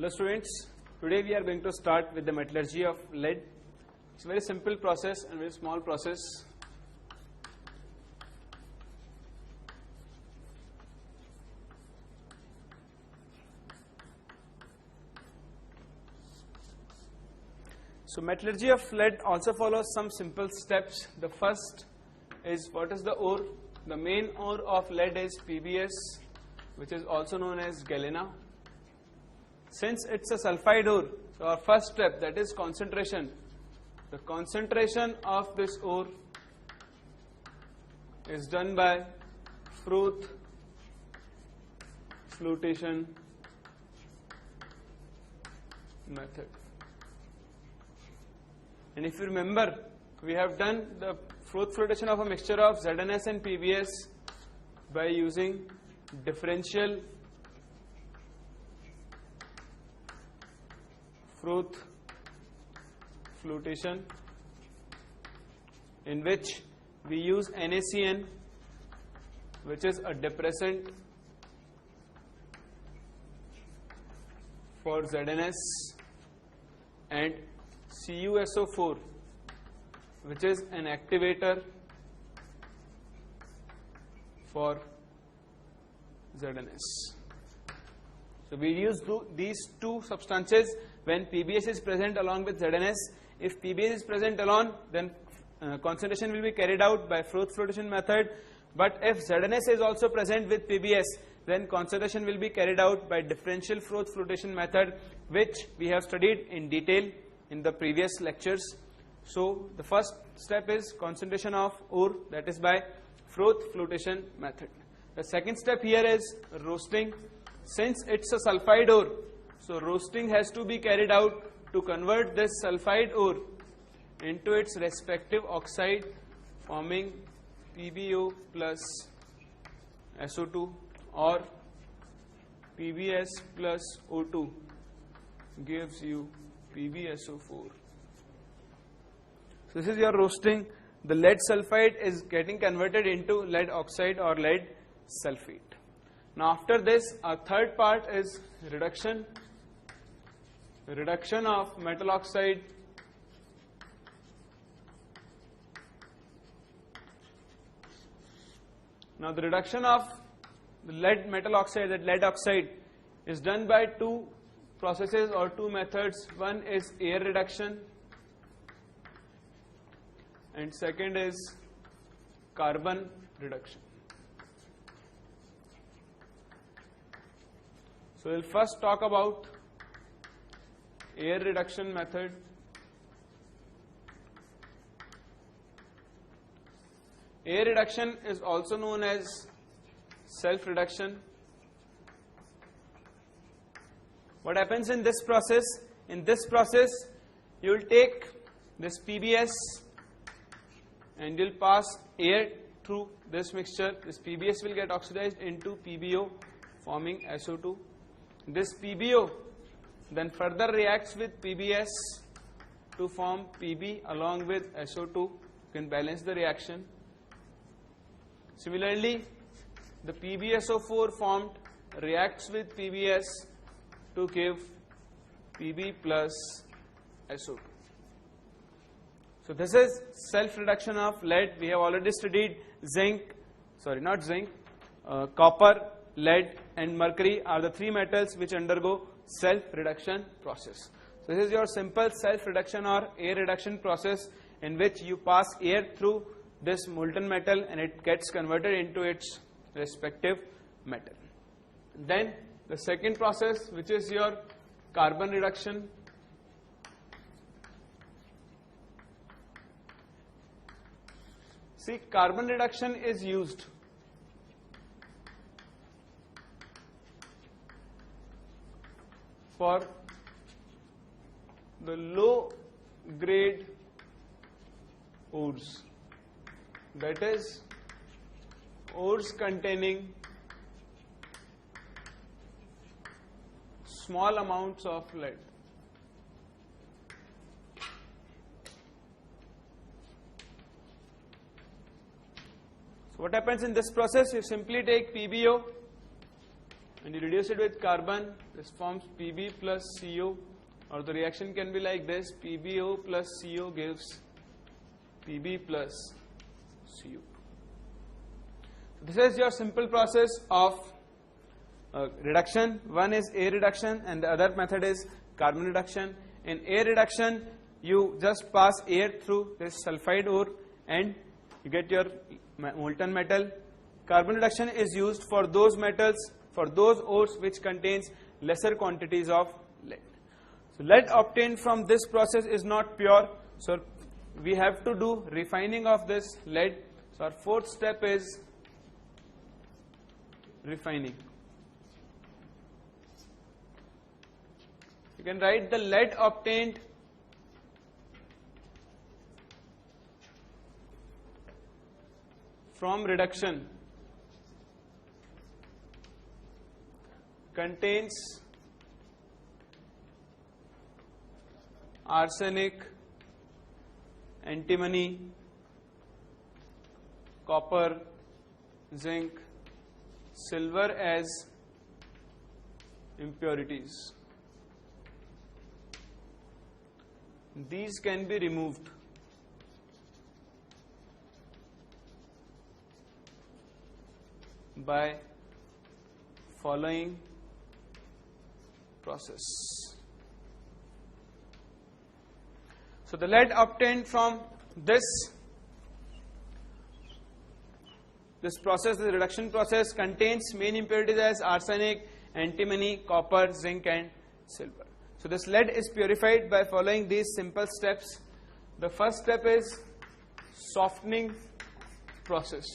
Hello students, today we are going to start with the metallurgy of lead. It's a very simple process and very small process. So metallurgy of lead also follows some simple steps. The first is what is the ore? The main ore of lead is PbS, which is also known as galena. Since it's a sulfide ore, so our first step, that is concentration. The concentration of this ore is done by Froth flotation method. And if you remember, we have done the Froth flotation of a mixture of ZnS and PbS by using differential Froth flotation, in which we use NaCN, which is a depressant for ZnS, and CuSO4, which is an activator for ZnS. So we use these two substances when PbS is present along with ZnS. If PbS is present alone, then concentration will be carried out by Froth flotation method. But if ZnS is also present with PbS, then concentration will be carried out by differential Froth flotation method, which we have studied in detail in the previous lectures. So the first step is concentration of ore, that is by Froth flotation method. The second step here is roasting. Since it's a sulfide ore, so roasting has to be carried out to convert this sulfide ore into its respective oxide, forming PbO plus SO2 or PbS plus O2 gives you PbSO4. So this is your roasting. The lead sulfide is getting converted into lead oxide or lead sulfate. Now after this, our third part is reduction. Reduction of metal oxide Now the reduction of the lead metal oxide, that lead oxide, is done by two processes or two methods. One is air reduction and second is carbon reduction. So we'll first talk about air reduction method. Air reduction is also known as self-reduction. What happens in this process? In this process, you will take this PbS and you will pass air through this mixture. This PbS will get oxidized into PbO, forming SO2. This PbO then further reacts with PbS to form Pb along with SO2. You can balance the reaction. Similarly, the PbSO4 formed reacts with PbS to give Pb plus SO2. So this is self-reduction of lead. We have already studied copper, lead and mercury are the three metals which undergo self-reduction process. So this is your simple self-reduction or air reduction process, in which you pass air through this molten metal and it gets converted into its respective metal. Then the second process, which is your carbon reduction. See, carbon reduction is used for the low grade ores, that is ores containing small amounts of lead. So what happens in this process? You simply take PbO and you reduce it with carbon, this forms Pb plus CO, or the reaction can be like this: PbO plus CO gives Pb plus Cu. This is your simple process of reduction. One is air reduction and the other method is carbon reduction. In air reduction, you just pass air through this sulfide ore and you get your molten metal. Carbon reduction is used for those metals, for those ores which contains lesser quantities of lead. So lead obtained from this process is not pure, so we have to do refining of this lead. So our fourth step is refining. You can write the lead obtained from reduction contains arsenic, antimony, copper, zinc, silver as impurities. These can be removed by following process. So the lead obtained from this process, the reduction process, contains main impurities as arsenic, antimony, copper, zinc and silver. So this lead is purified by following these simple steps. The first step is softening process.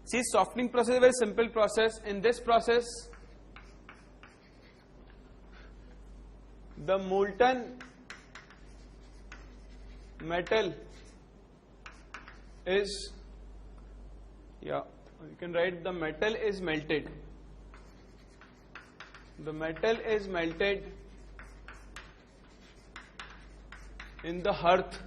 See, softening process is a very simple process. In this process, the molten metal is, you can write the metal is melted. The metal is melted in the hearth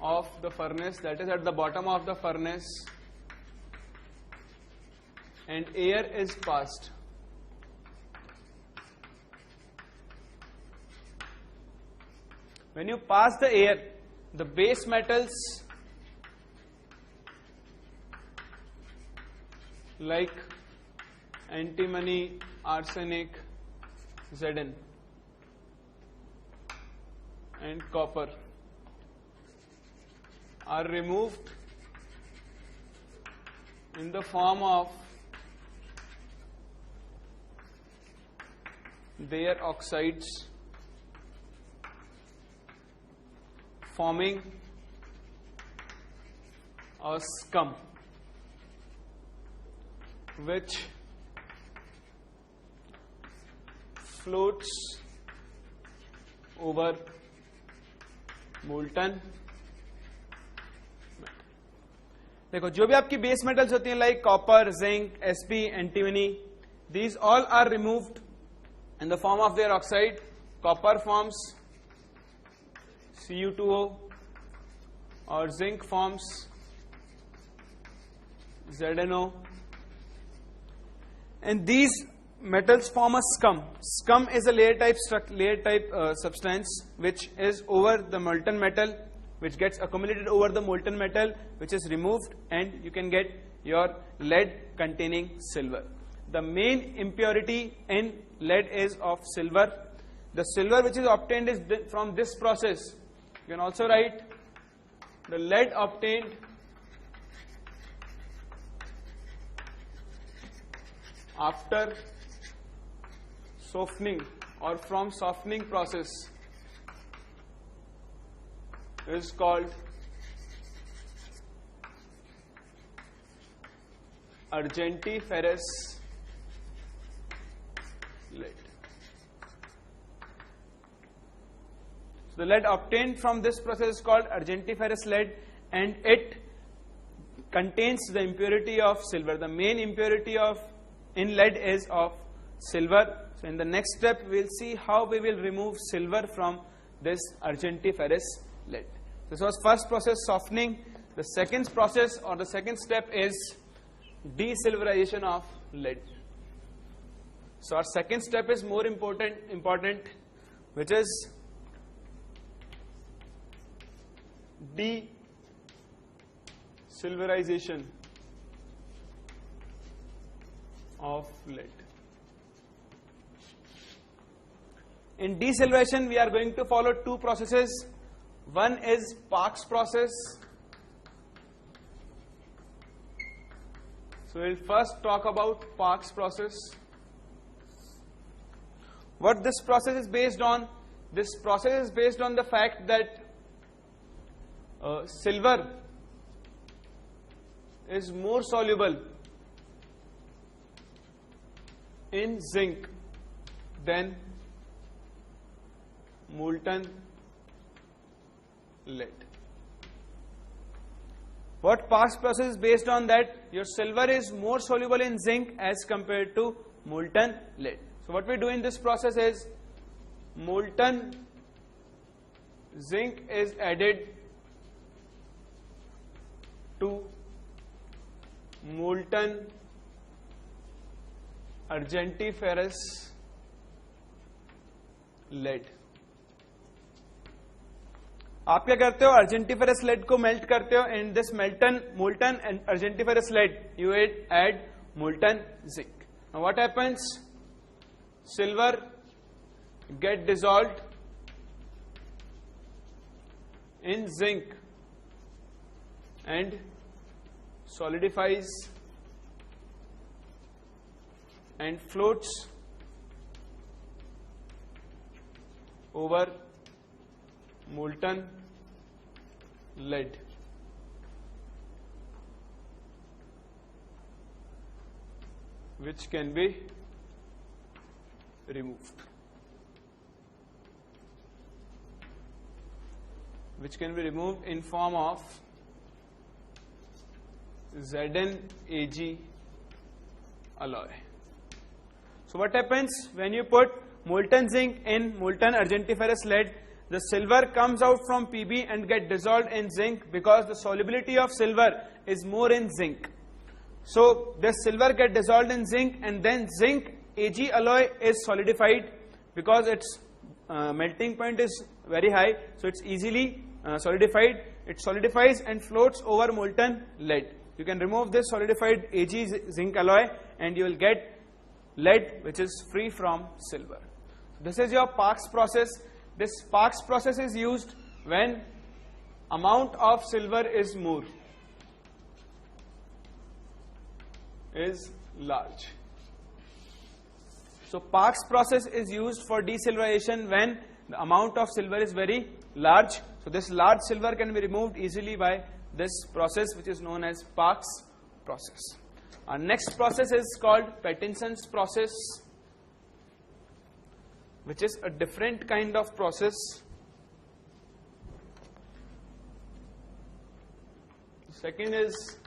of the furnace, that is at the bottom of the furnace, and air is passed. When you pass the air, the base metals like antimony, arsenic, Zn and copper are removed in the form of their oxides, forming a scum which floats over molten. देखो जो भी आपकी base metals होती हैं like copper, zinc, SP, antimony, these all are removed in the form of their oxide. Copper forms Cu2O or zinc forms ZnO, and these metals form a scum. Scum is a layer type substance which is over the molten metal, which gets accumulated over the molten metal, which is removed, and you can get your lead containing silver. The main impurity in lead is of silver. The silver which is obtained is from this process. You can also write the lead obtained after softening or from softening process is called argentiferous lead. So the lead obtained from this process is called argentiferous lead, and it contains the impurity of silver. The main impurity in lead is of silver. So in the next step we will see how we will remove silver from this argentiferous lead. This was first process, softening. The second process or the second step is desilverization of lead. So our second step is more important, which is desilverization of lead. In desilverization, we are going to follow two processes. One is Parkes process. So we'll first talk about Parkes process. What this process is based on? This process is based on the fact that silver is more soluble in zinc than molten lead. What Parkes process is based on? That your silver is more soluble in zinc as compared to molten lead. So what we do in this process is molten zinc is added to molten argentiferous lead. आप क्या करते हो? अर्जेंटिफेरस lead को melt करते हो. In this molten and argentiferous lead you add molten zinc. Now what happens? Silver get dissolved in zinc and solidifies and floats over molten lead. Which can be removed. Which can be removed in form of ZnAg alloy. So what happens when you put molten zinc in molten argentiferous lead? The silver comes out from Pb and get dissolved in zinc because the solubility of silver is more in zinc. So this silver get dissolved in zinc and then zinc Ag alloy is solidified because its melting point is very high, so it's easily solidified. It solidifies and floats over molten lead. You can remove this solidified Ag zinc alloy and you will get lead which is free from silver. This is your Parkes process. This Parkes process is used when amount of silver is more, is large. So Parkes process is used for desilverization when the amount of silver is very large. So this large silver can be removed easily by this process which is known as Parkes process. Our next process is called Pattinson's process, which is a different kind of process. The second is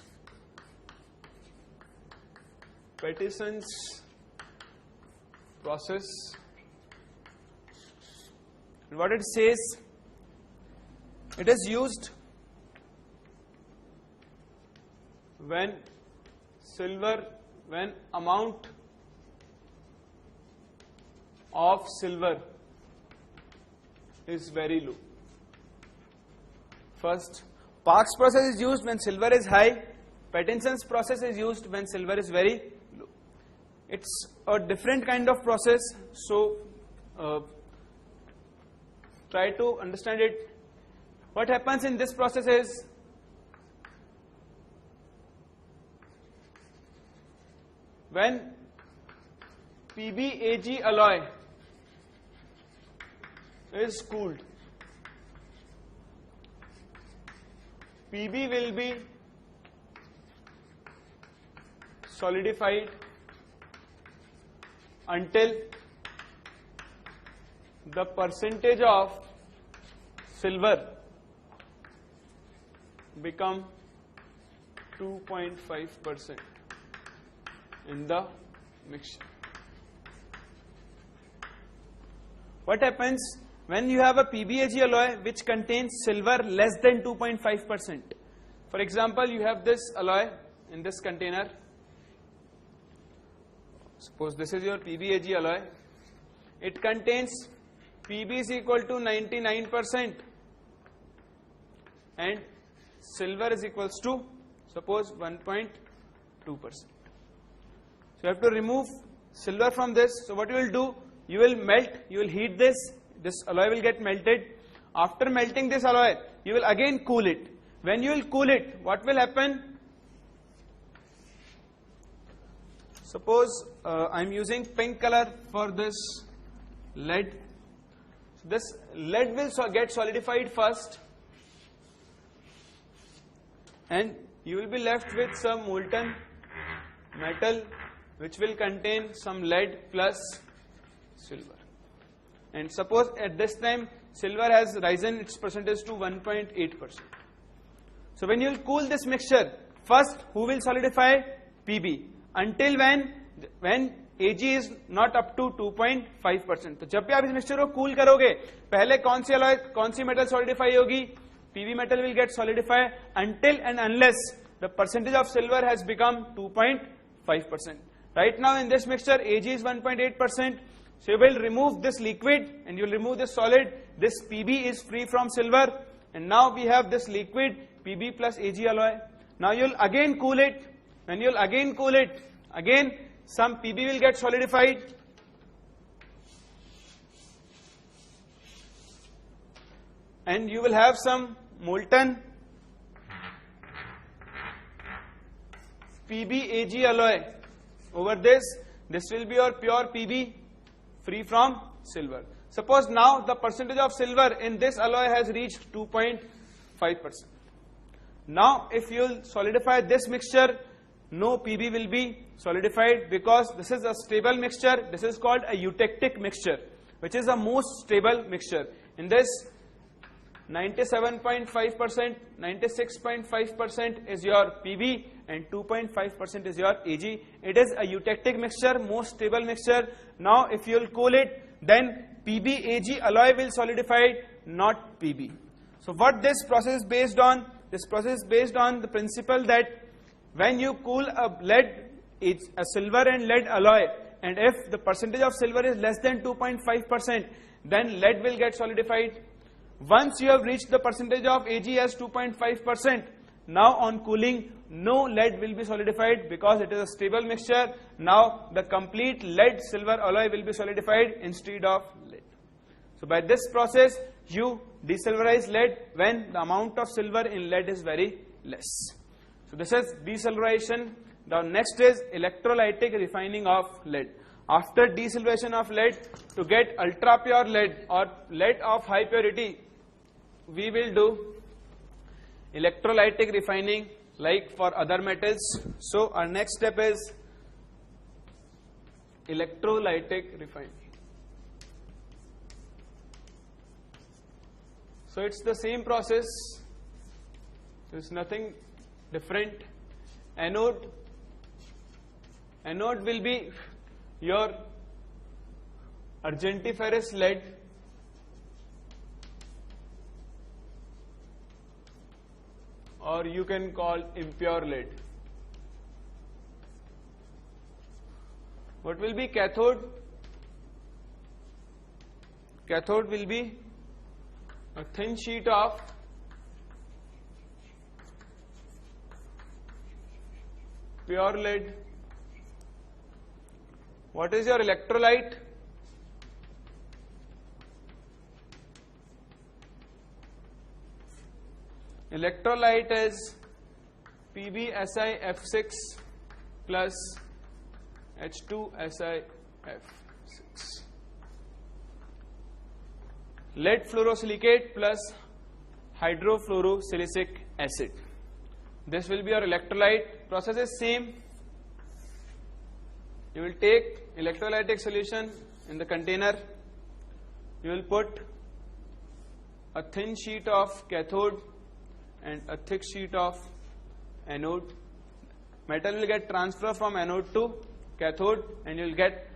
Pattinson's process. And what it says, it is used when amount of silver is very low. First, Parkes process is used when silver is high. Pattinson's process is used when silver is very low. It's a different kind of process, so try to understand it. What happens in this process is when PbAg alloy is cooled, Pb will be solidified until the percentage of silver become 2.5% in the mixture. What happens when you have a PBAG alloy which contains silver less than 2.5%. For example, you have this alloy in this container. Suppose this is your PBAG alloy. It contains Pb is equal to 99% and silver is equals to suppose 1.2%. So you have to remove silver from this. So what you will do, you will melt, you will heat this alloy will get melted. After melting this alloy, you will again cool it. When you will cool it, what will happen? Suppose I am using pink color for this lead. So this lead will get solidified first, and you will be left with some molten metal which will contain some lead plus silver. And suppose at this time silver has risen its percentage to 1.8%. So when you will cool this mixture, first who will solidify? Pb. Until when Ag is not up to 2.5%. तो जब भी आप इस mixture को cool करोगे, पहले कौन सी alloy, कौन सी मेटल सॉलिडिफाई होगी? Pb metal will get solidified until and unless the percentage of silver has become 2.5%. Right now in this mixture, Ag is 1.8%. So you will remove this liquid and you will remove this solid. This Pb is free from silver, and now we have this liquid Pb plus Ag alloy. Now you will again cool it. When you will again cool it, again some Pb will get solidified. And you will have some molten PbAg alloy over this. This will be your pure Pb free from silver. Suppose now the percentage of silver in this alloy has reached 2.5%. Now if you will solidify this mixture, no Pb will be solidified because this is a stable mixture. This is called a eutectic mixture, which is the most stable mixture. In this 97.5%, 96.5% is your Pb and 2.5% is your Ag. It is a eutectic mixture, most stable mixture. Now if you will cool it, then PbAg alloy will solidify, not Pb. So what this process is based on? This process is based on the principle that when you cool a lead, it's a silver and lead alloy, and if the percentage of silver is less than 2.5%, then lead will get solidified. Once you have reached the percentage of Ag as 2.5%, now on cooling, no lead will be solidified because it is a stable mixture. Now the complete lead-silver alloy will be solidified instead of lead. So by this process, you desilverize lead when the amount of silver in lead is very less. So this is desilverization. The next is electrolytic refining of lead. After desilverization of lead, to get ultra pure lead or lead of high purity, we will do electrolytic refining like for other metals. So our next step is electrolytic refining. So it's the same process. There's nothing different. Anode will be your argentiferous lead, or you can call impure lead. What will be cathode? Cathode will be a thin sheet of pure lead. What is your electrolyte? Electrolyte is PbSiF6 plus H2SiF6. Lead fluorosilicate plus hydrofluorosilicic acid. This will be your electrolyte. Process is same. You will take electrolytic solution in the container. You will put a thin sheet of cathode and a thick sheet of anode. Metal will get transferred from anode to cathode, and you will get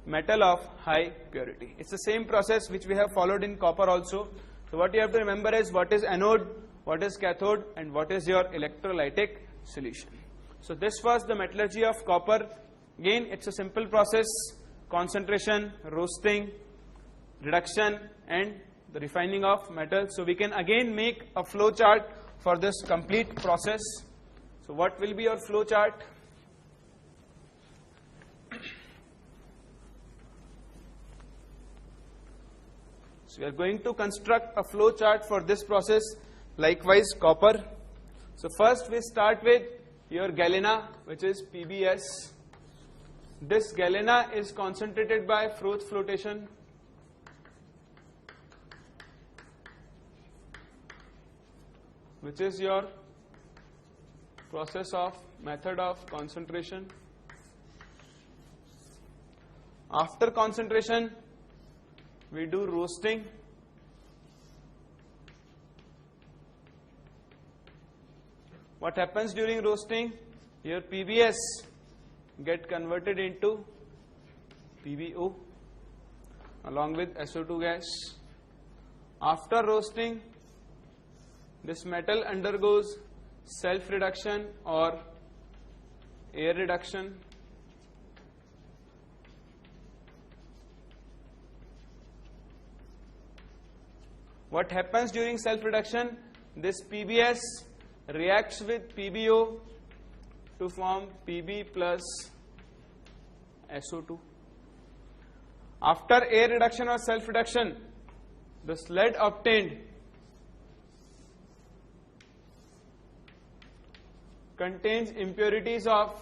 metal of high purity. It's the same process which we have followed in copper also. So what you have to remember is what is anode, what is cathode, and what is your electrolytic solution. So this was the metallurgy of copper. Again, it's a simple process: concentration, roasting, reduction, and the refining of metal. So we can again make a flow chart for this complete process. So what will be your flow chart? So we are going to construct a flow chart for this process, likewise copper. So first we start with your galena, which is PBS. This galena is concentrated by Froth flotation. Which is your process of method of concentration. After concentration, we do roasting. What happens during roasting? Your PBS get converted into PBO along with SO2 gas. After roasting, this metal undergoes self-reduction or air reduction. What happens during self-reduction? This PBS reacts with PBO to form PB plus SO2. After air reduction or self-reduction, the lead obtained contains impurities of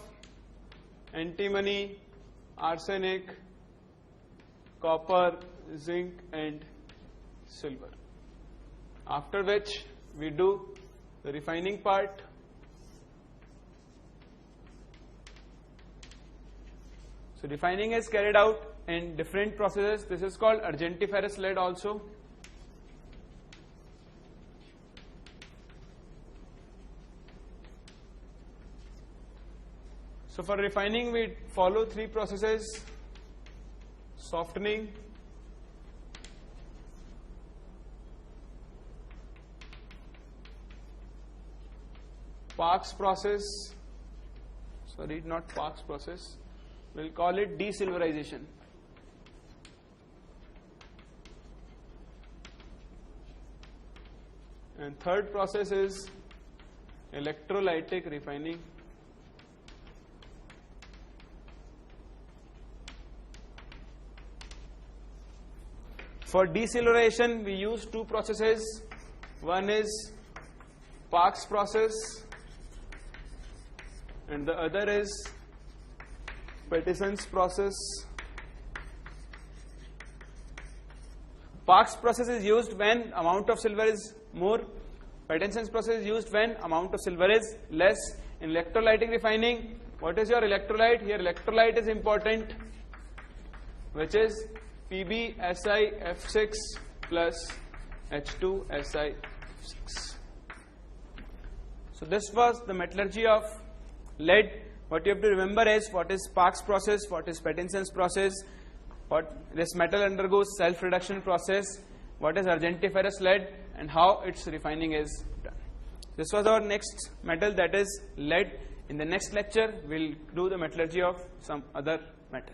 antimony, arsenic, copper, zinc, and silver. After which we do the refining part. So refining is carried out in different processes. This is called argentiferous lead also. So for refining we follow three processes: softening, Parkes process, sorry, not Parkes process, we'll call it desilverization. And third process is electrolytic refining. For desilverization, we use two processes. One is Parkes process, and the other is Patterson's process. Parkes process is used when amount of silver is more. Patterson's process is used when amount of silver is less. In electrolytic refining, what is your electrolyte? Here electrolyte is important, which is PbSiF6 plus H2SiF6. So this was the metallurgy of lead. What you have to remember is what is Parkes process, what is Patterson's process, what this metal undergoes self-reduction process, what is argentiferous lead, and how its refining is done. This was our next metal, that is lead. In the next lecture, we'll do the metallurgy of some other metal.